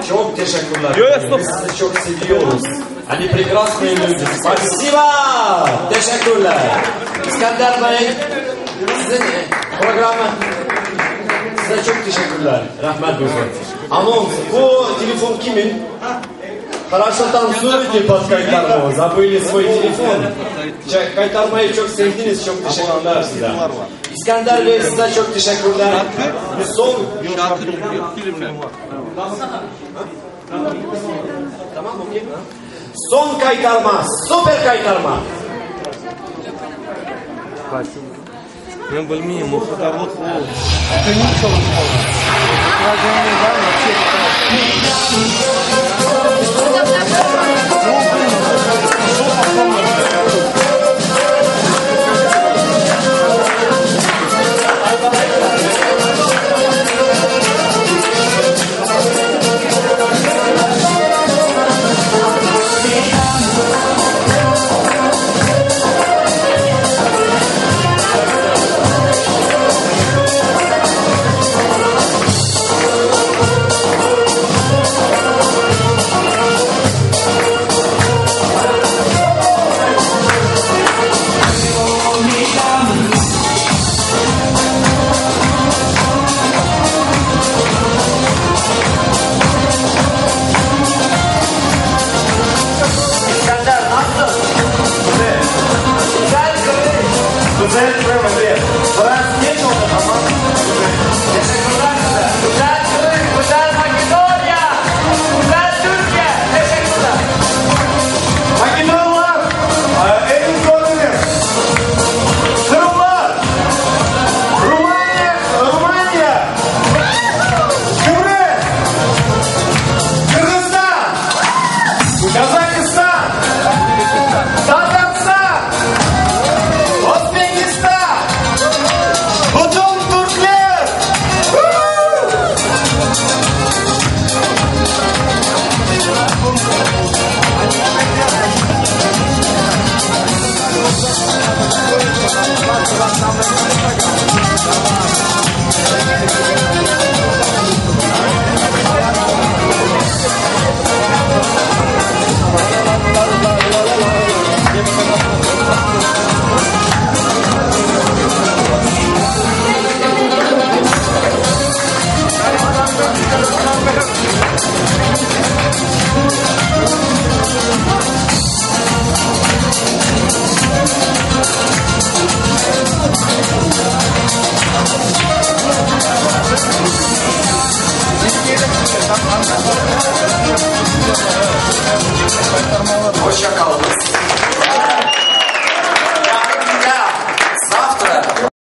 Çok teşekkürler. Yo, Biz sizi çok seviyoruz. Hani прекрасные люди. Спасибо. Teşekkürler. İskender Bey, sizin programı size çok teşekkürler. Rahmet duysun. Anons. Bu telefon kimin? Хорошо танцуете под кайтарму. Забыли свой телефон. Kaytarmayı çok sevdiniz. Çok teşekkürler size. İskender Bey, size çok teşekkürler. Son tamam mı? Son kaytarma. Süper kaytarma. Ben bilmiyorum. O kadar mutlu. Güzel Türkiye. Bırak geç oldu ama. Teşekkürler size. Güzel Türkiye, güzel Makedonya. Güzel Türkiye. Teşekkürler. Makedonlar. Elim kolunu. Sırplar. Rumanya. Kıbrıs. Kırgızistan. Kazakistan. Tatarstan. Bütün Türkler! Hoşça kalın.